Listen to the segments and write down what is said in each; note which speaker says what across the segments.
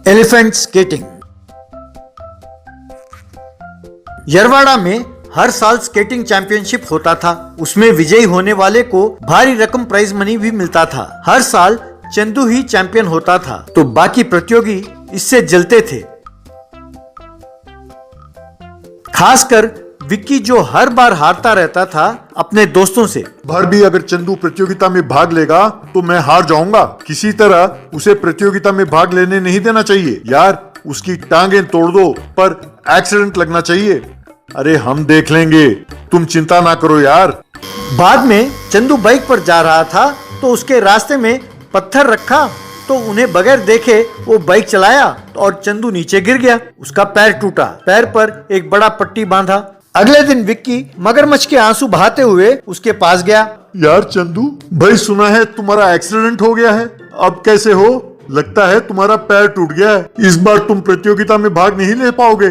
Speaker 1: Elephant skating. Yerwada में हर साल skating championship होता था। उसमें विजयी होने वाले को भारी रकम प्राइज मनी भी मिलता था। हर साल चंदू ही चैंपियन होता था तो बाकी प्रतियोगी इससे जलते थे, खासकर विक्की जो हर बार हारता रहता था अपने दोस्तों से।
Speaker 2: बार भी अगर चंदू प्रतियोगिता में भाग लेगा तो मैं हार जाऊंगा। किसी तरह उसे प्रतियोगिता में भाग लेने नहीं देना चाहिए। यार उसकी टांगें तोड़ दो पर एक्सीडेंट लगना चाहिए। अरे हम देख लेंगे, तुम चिंता ना करो यार।
Speaker 1: बाद में चंदू बाइक पर जा रहा था तो उसके रास्ते में पत्थर रखा तो उन्हें बगैर देखे वो बाइक चलाया और चंदू नीचे गिर गया। उसका पैर टूटा। पैर पर एक बड़ा पट्टी बांधा। अगले दिन विक्की मगरमच्छ के आंसू बहाते हुए उसके पास गया।
Speaker 2: यार चंदू भाई, सुना है तुम्हारा एक्सीडेंट हो गया है, अब कैसे हो? लगता है तुम्हारा पैर टूट गया है। इस बार तुम प्रतियोगिता में भाग नहीं ले पाओगे।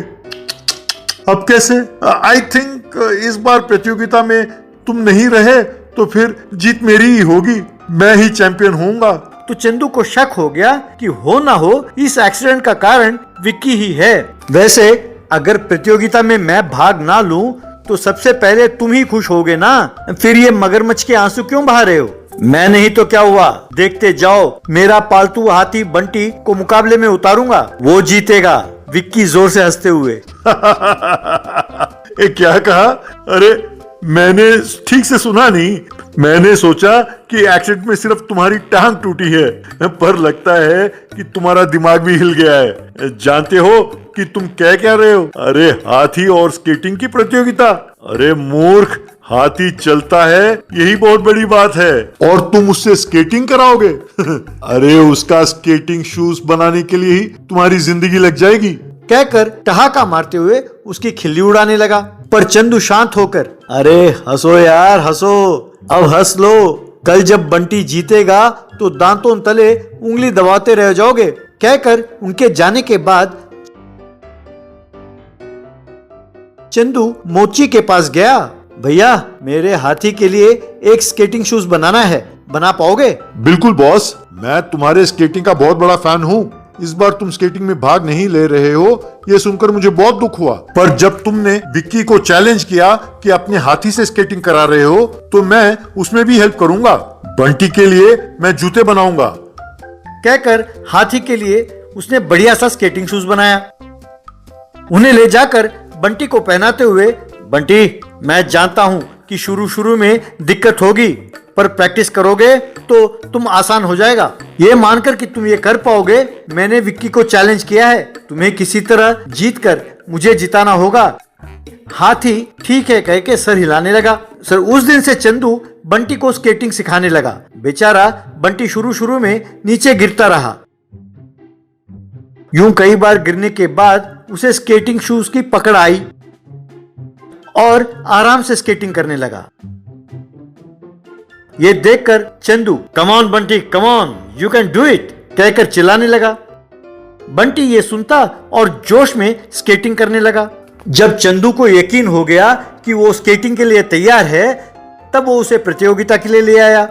Speaker 2: अब कैसे? आई थिंक इस बार प्रतियोगिता में तुम नहीं रहे तो फिर जीत मेरी ही होगी। मैं ही चैंपियन होऊंगा।
Speaker 1: तो चंदू को शक हो गया कि हो ना हो इस एक्सीडेंट का कारण विक्की ही है। वैसे अगर प्रतियोगिता में मैं भाग ना लूं तो सबसे पहले तुम ही खुश होगे ना, फिर ये मगरमच्छ के आंसू क्यों बहा रहे हो? मैं नहीं तो क्या हुआ, देखते जाओ। मेरा पालतू हाथी बंटी को मुकाबले में उतारूंगा, वो जीतेगा। विक्की जोर से हंसते हुए
Speaker 2: क्या कहा? अरे मैंने ठीक से सुना नहीं। मैंने सोचा कि एक्सीडेंट में सिर्फ तुम्हारी टांग टूटी है, पर लगता है कि तुम्हारा दिमाग भी हिल गया है। जानते हो कि तुम कह क्या रहे हो? अरे हाथी और स्केटिंग की प्रतियोगिता? अरे मूर्ख, हाथी चलता है यही बहुत बड़ी बात है और तुम उससे स्केटिंग कराओगे? अरे उसका स्केटिंग शूज बनाने के लिए ही तुम्हारी जिंदगी लग जाएगी।
Speaker 1: कहकर ठहाका मारते हुए उसकी खिल्ली उड़ाने लगा। पर चंदू शांत होकर, अरे हंसो यार हंसो, अब हंस लो। कल जब बंटी जीतेगा तो दांतों तले उंगली दबाते रह जाओगे। कहकर उनके जाने के बाद चंदू मोची के पास गया। भैया मेरे हाथी के लिए एक स्केटिंग शूज बनाना है, बना पाओगे?
Speaker 2: बिल्कुल बॉस, मैं तुम्हारे स्केटिंग का बहुत बड़ा फैन हूँ। इस बार तुम स्केटिंग में भाग नहीं ले रहे हो ये सुनकर मुझे बहुत दुख हुआ। पर जब तुमने विक्की को चैलेंज किया कि अपने हाथी से स्केटिंग करा रहे हो तो मैं उसमें भी हेल्प करूंगा। बंटी के लिए मैं जूते बनाऊंगा।
Speaker 1: कहकर हाथी के लिए उसने बढ़िया सा स्केटिंग शूज बनाया। उन्हें ले जाकर बंटी को पहनाते हुए, बंटी मैं जानता हूं कि शुरू में दिक्कत होगी पर प्रैक्टिस करोगे तो तुम आसान हो जाएगा। ये मानकर कि तुम ये कर पाओगे, मैंने विक्की को चैलेंज किया है। तुम्हें किसी तरह जीतकर मुझे जिताना होगा। हाथी ठीक है कह के सर हिलाने लगा। सर उस दिन से चंदू बंटी को स्केटिंग सिखाने लगा। बेचारा बंटी शुरू में नीचे गिरता रहा। यूं कई बार गिरने के बाद उसे स्केटिंग शूज की पकड़ आई और आराम से स्केटिंग करने लगा। ये देखकर Chandu, come on Bunty come on, you can do it कहकर चिल्लाने लगा। बंटी ये सुनता और जोश में स्केटिंग करने लगा। जब चंदू को यकीन हो गया कि वो स्केटिंग के लिए तैयार है तब वो उसे प्रतियोगिता के लिए ले आया।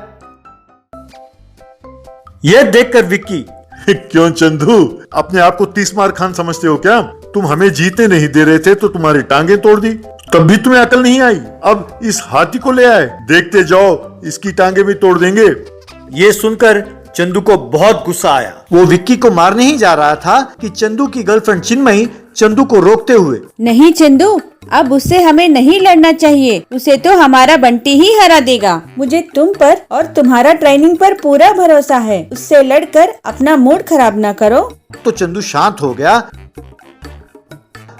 Speaker 1: यह देखकर विक्की,
Speaker 2: क्यों चंदू, अपने आप को 30 मार खान समझते हो क्या? तुम हमें जीतने नहीं दे रहे थे तो तुम्हारी टांगे तोड़ दी, तब भी तुम्हें अकल नहीं आई। अब इस हाथी को ले आए, देखते जाओ इसकी टांगे भी तोड़ देंगे।
Speaker 1: ये सुनकर चंदू को बहुत गुस्सा आया। वो विक्की को मारने ही जा रहा था कि चंदू की गर्लफ्रेंड चिन्मयी चंदू को रोकते हुए,
Speaker 3: नहीं चंदू, अब उससे हमें नहीं लड़ना चाहिए। उसे तो हमारा बंटी ही हरा देगा। मुझे तुम पर और तुम्हारा ट्रेनिंग पर पूरा भरोसा है। उससे लड़कर अपना मूड खराब ना करो।
Speaker 1: तो चंदू शांत हो गया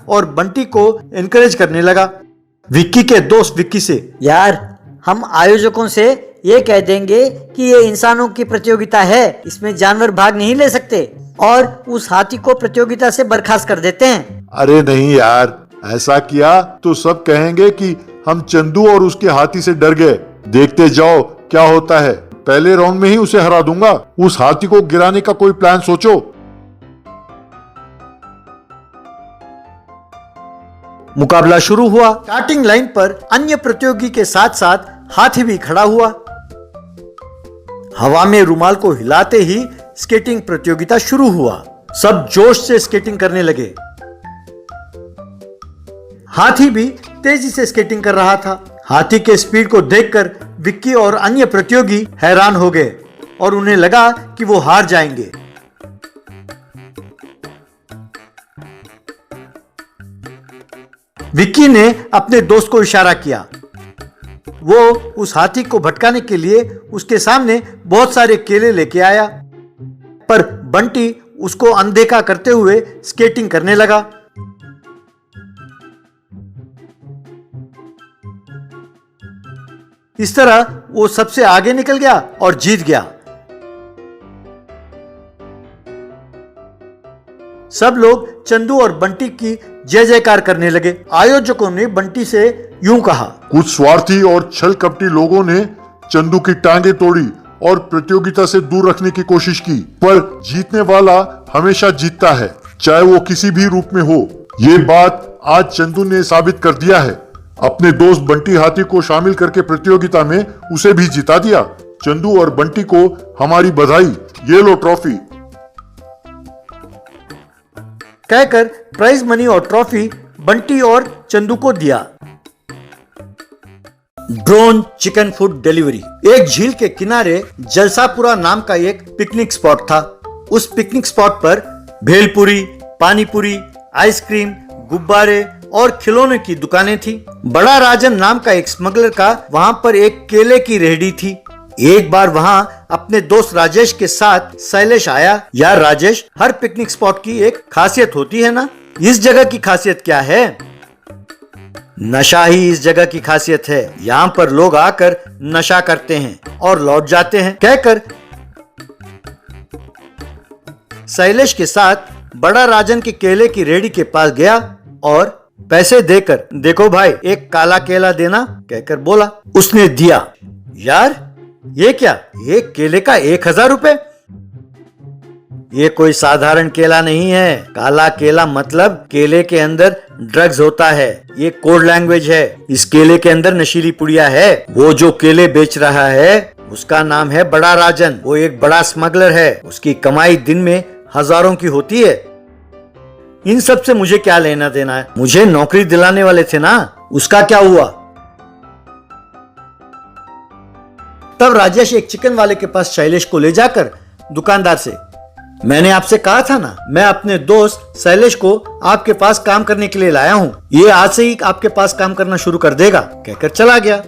Speaker 1: और बंटी को एनकरेज करने लगा। विक्की के दोस्त विक्की से, यार हम आयोजकों से ये कह देंगे कि ये इंसानों की प्रतियोगिता है, इसमें जानवर भाग नहीं ले सकते और उस हाथी को प्रतियोगिता से बर्खास्त कर देते हैं।
Speaker 2: अरे नहीं यार, ऐसा किया तो सब कहेंगे कि हम चंदू और उसके हाथी से डर गए। देखते जाओ क्या होता है। पहले राउंड में ही उसे हरा दूंगा। उस हाथी को गिराने का कोई प्लान सोचो।
Speaker 1: मुकाबला शुरू हुआ। स्टार्टिंग लाइन पर अन्य प्रतियोगी के साथ साथ हाथी भी खड़ा हुआ। हवा में रुमाल को हिलाते ही स्केटिंग प्रतियोगिता शुरू हुआ। सब जोश से स्केटिंग करने लगे। हाथी भी तेजी से स्केटिंग कर रहा था। हाथी के स्पीड को देखकर विक्की और अन्य प्रतियोगी हैरान हो गए और उन्हें लगा कि वो हार जाएंगे। विक्की ने अपने दोस्त को इशारा किया। वो उस हाथी को भटकाने के लिए उसके सामने बहुत सारे केले लेके आया, पर बंटी उसको अनदेखा करते हुए स्केटिंग करने लगा। इस तरह वो सबसे आगे निकल गया और जीत गया। सब लोग चंदू और बंटी की जय जयकार करने लगे। आयोजकों ने बंटी से यूं कहा,
Speaker 2: कुछ स्वार्थी और छल कपटी लोगों ने चंदू की टांगे तोड़ी और प्रतियोगिता से दूर रखने की कोशिश की, पर जीतने वाला हमेशा जीतता है, चाहे वो किसी भी रूप में हो। ये बात आज चंदू ने साबित कर दिया है। अपने दोस्त बंटी हाथी को शामिल करके प्रतियोगिता में उसे भी जिता दिया। चंदू और बंटी को हमारी बधाई, ये लो ट्रॉफी।
Speaker 1: कहकर प्राइज मनी और ट्रॉफी बंटी और चंदू को दिया। Drone chicken food delivery. एक झील के किनारे जलसापुरा नाम का एक पिकनिक स्पॉट था। उस पिकनिक स्पॉट पर भेलपुरी, पानीपुरी, आइसक्रीम, गुब्बारे और खिलौने की दुकानें थी। बड़ा राजन नाम का एक स्मगलर का वहां पर एक केले की रेहड़ी थी। एक बार वहां अपने दोस्त राजेश के साथ शैलेश आया। यार राजेश, हर पिकनिक स्पॉट की एक खासियत होती है ना? इस जगह की खासियत क्या है? नशा ही इस जगह की खासियत है। यहाँ पर लोग आकर नशा करते हैं और लौट जाते हैं, कहकर शैलेश के साथ बड़ा राजन के केले की रेहड़ी के पास गया और पैसे देकर, देखो भाई एक काला केला देना, कहकर बोला। उसने दिया। यार ये क्या? एक केले का 1000 रुपए? ये कोई साधारण केला नहीं है। काला केला मतलब केले के अंदर ड्रग्स होता है। ये कोड लैंग्वेज है। इस केले के अंदर नशीली पुड़िया है। वो जो केले बेच रहा है उसका नाम है बड़ा राजन। वो एक बड़ा स्मगलर है। उसकी कमाई दिन में हजारों की होती है। इन सब से मुझे क्या लेना देना है? मुझे नौकरी दिलाने वाले थे ना, उसका क्या हुआ? तब राजेश एक चिकन वाले के पास शैलेश को ले जाकर दुकानदार से, मैंने आपसे कहा था ना, मैं अपने दोस्त शैलेश को आपके पास काम करने के लिए लाया हूं। ये आज से ही आपके पास काम करना शुरू कर देगा, कहकर चला गया।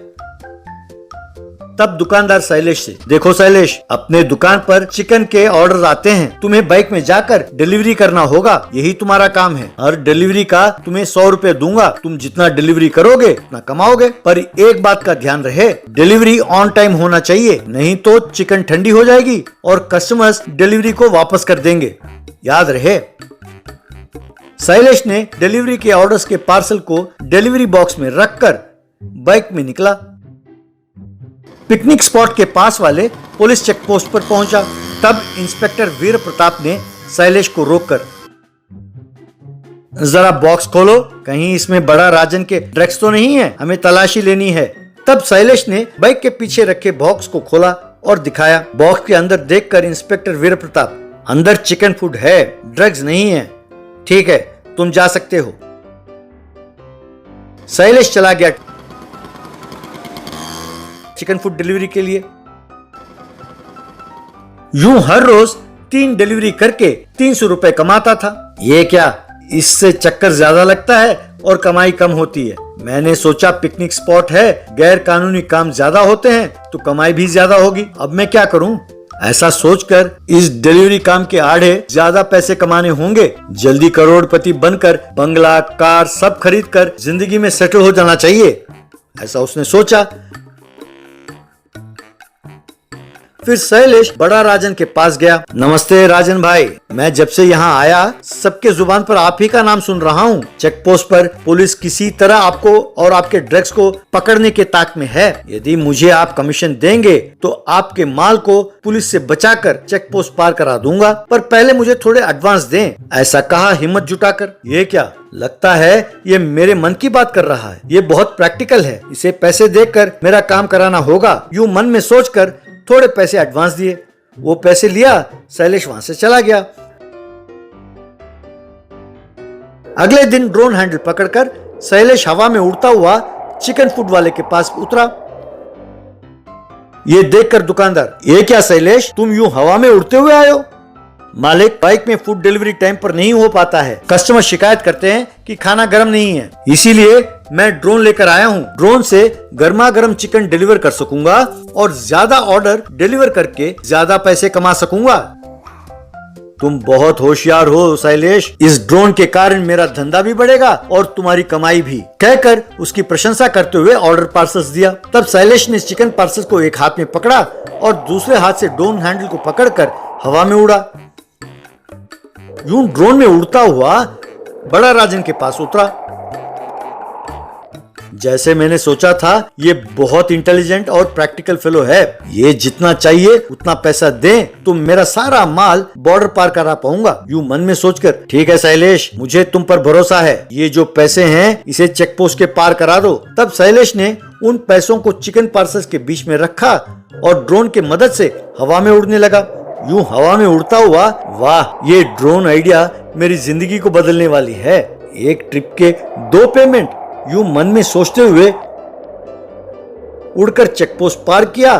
Speaker 1: तब दुकानदार शैलेश से, देखो शैलेश, अपने दुकान पर चिकन के ऑर्डर आते हैं। तुम्हें बाइक में जाकर डिलीवरी करना होगा। यही तुम्हारा काम है। हर डिलीवरी का तुम्हें 100 रुपए दूंगा। तुम जितना डिलीवरी करोगे उतना कमाओगे। पर एक बात का ध्यान रहे, डिलीवरी ऑन टाइम होना चाहिए, नहीं तो चिकन ठंडी हो जाएगी और कस्टमर्स डिलीवरी को वापस कर देंगे। याद रहे। शैलेश ने डिलीवरी के ऑर्डर्स के पार्सल को डिलीवरी बॉक्स में रखकर बाइक में निकला। पिकनिक स्पॉट के पास वाले पुलिस चेक पोस्ट पर पहुंचा। तब इंस्पेक्टर वीर प्रताप ने शैलेश को रोककर, जरा बॉक्स खोलो, कहीं इसमें बड़ा राजन के ड्रग्स तो नहीं है, हमें तलाशी लेनी है। तब शैलेश ने बाइक के पीछे रखे बॉक्स को खोला और दिखाया। बॉक्स के अंदर देखकर इंस्पेक्टर वीर प्रताप, अंदर चिकन फूड है, ड्रग्स नहीं है। ठीक है, तुम जा सकते हो। शैलेश चला गया चिकन फूड डिलीवरी के लिए। यूं हर रोज 3 डिलीवरी करके 300 रुपए कमाता था। ये क्या, इससे चक्कर ज्यादा लगता है और कमाई कम होती है। मैंने सोचा पिकनिक स्पॉट है, गैर कानूनी काम ज्यादा होते हैं तो कमाई भी ज्यादा होगी। अब मैं क्या करूं? ऐसा सोचकर इस डिलीवरी काम के आड़े ज्यादा पैसे कमाने होंगे। जल्दी करोड़पति बनकर बंगला, कार सब खरीद कर जिंदगी में सेटल हो जाना चाहिए, ऐसा उसने सोचा। फिर शैलेश बड़ा राजन के पास गया। नमस्ते राजन भाई, मैं जब से यहाँ आया सबके जुबान पर आप ही का नाम सुन रहा हूँ। चेक पोस्ट पर पुलिस किसी तरह आपको और आपके ड्रग्स को पकड़ने के ताक में है। यदि मुझे आप कमीशन देंगे तो आपके माल को पुलिस से बचाकर चेक पोस्ट पार करा दूंगा, पर पहले मुझे थोड़े एडवांस दें, ऐसा कहा हिम्मत जुटाकर। ये क्या, लगता है ये मेरे मन की बात कर रहा है। ये बहुत प्रैक्टिकल है, इसे पैसे देकर मेरा काम कराना होगा। यूं मन में सोचकर थोड़े पैसे एडवांस दिए। वो पैसे लिया, शैलेश वहां से चला गया। अगले दिन ड्रोन हैंडल पकड़कर शैलेश हवा में उड़ता हुआ चिकन फूड वाले के पास उतरा। ये देखकर दुकानदार, ये क्या शैलेश, तुम यूं हवा में उड़ते हुए आए हो? मालिक, बाइक में फूड डिलीवरी टाइम पर नहीं हो पाता है। कस्टमर शिकायत करते हैं कि खाना गर्म नहीं है, इसीलिए मैं ड्रोन लेकर आया हूँ। ड्रोन से गर्मा गर्म चिकन डिलीवर कर सकूंगा और ज्यादा ऑर्डर डिलीवर करके ज्यादा पैसे कमा सकूंगा। तुम बहुत होशियार हो शैलेश, इस ड्रोन के कारण मेरा धंधा भी बढ़ेगा और तुम्हारी कमाई भी, कहकर उसकी प्रशंसा करते हुए ऑर्डर पार्सल्स दिया। तब शैलेश ने चिकन पार्सल को एक हाथ में पकड़ा और दूसरे हाथ से ड्रोन हैंडल को पकड़कर हवा में उड़ा। यूं ड्रोन में उड़ता हुआ बड़ा राजन के पास उतरा। जैसे मैंने सोचा था, ये बहुत इंटेलिजेंट और प्रैक्टिकल फेलो है। ये जितना चाहिए उतना पैसा दें तो मेरा सारा माल बॉर्डर पार करा पाऊंगा। यूं मन में सोचकर, ठीक है शैलेश, मुझे तुम पर भरोसा है, ये जो पैसे हैं इसे चेक पोस्ट के पार करा दो। तब शैलेश ने उन पैसों को चिकन पार्सल्स के बीच में रखा और ड्रोन की मदद से हवा में उड़ने लगा। यूं हवा में उड़ता हुआ, वाह, ये ड्रोन आइडिया मेरी जिंदगी को बदलने वाली है। एक ट्रिप के 2 पेमेंट, यूं मन में सोचते हुए उड़कर चेक पोस्ट पार किया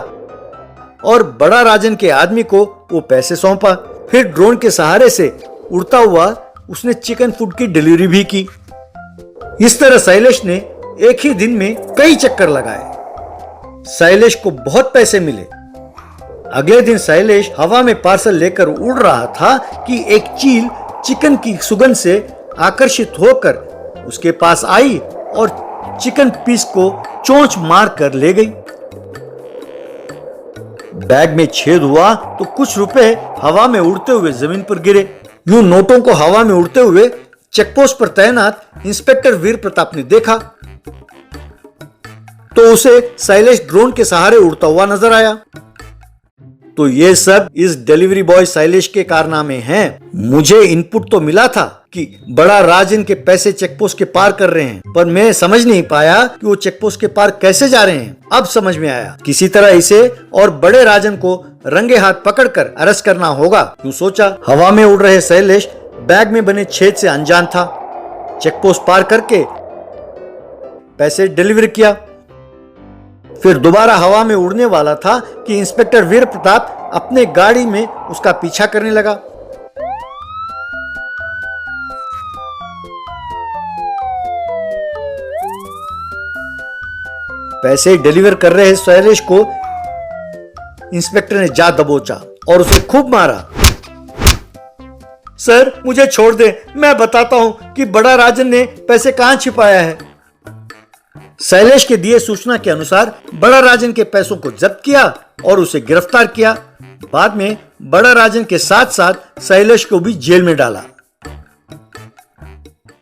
Speaker 1: और बड़ा राजन के आदमी को वो पैसे सौंपा। फिर ड्रोन के सहारे से उड़ता हुआ उसने चिकन फूड की डिलीवरी भी की। इस तरह शैलेश ने एक ही दिन में कई चक्कर लगाए। शैलेश को बहुत पैसे मिले। अगले दिन शैलेश हवा में पार्सल लेकर उड़ रहा था कि एक चील चिकन की सुगंध से आकर्षित होकर उसके पास आई और चिकन पीस को चोंच मार कर ले गई। बैग में छेद हुआ तो कुछ रुपए हवा में उड़ते हुए जमीन पर गिरे। यूं नोटों को हवा में उड़ते हुए चेकपोस्ट पर तैनात इंस्पेक्टर वीर प्रताप ने देखा तो उसे शैलेश ड्रोन के सहारे उड़ता हुआ नजर आया। तो ये सब इस डिलीवरी बॉय शैलेश के कारनामे हैं। मुझे इनपुट तो मिला था कि बड़ा राजन के पैसे चेकपोस्ट के पार कर रहे हैं, पर मैं समझ नहीं पाया कि वो चेकपोस्ट के पार कैसे जा रहे हैं। अब समझ में आया, किसी तरह इसे और बड़े राजन को रंगे हाथ पकड़कर अरेस्ट करना होगा। यूं सोचा। हवा में उड़ रहे शैलेश बैग में बने छेद से अनजान था। चेकपोस्ट पार करके पैसे डिलीवर किया, फिर दोबारा हवा में उड़ने वाला था कि इंस्पेक्टर वीर प्रताप अपने गाड़ी में उसका पीछा करने लगा। पैसे डिलीवर कर रहे शैलेश को इंस्पेक्टर ने जा दबोचा और उसे खूब मारा। सर, मुझे छोड़ दे, मैं बताता हूं कि बड़ा राजन ने पैसे कहां छिपाया है। शैलेश के दिए सूचना के अनुसार बड़ा राजन के पैसों को जब्त किया और उसे गिरफ्तार किया। बाद में बड़ा राजन के साथ साथ शैलेश को भी जेल में डाला।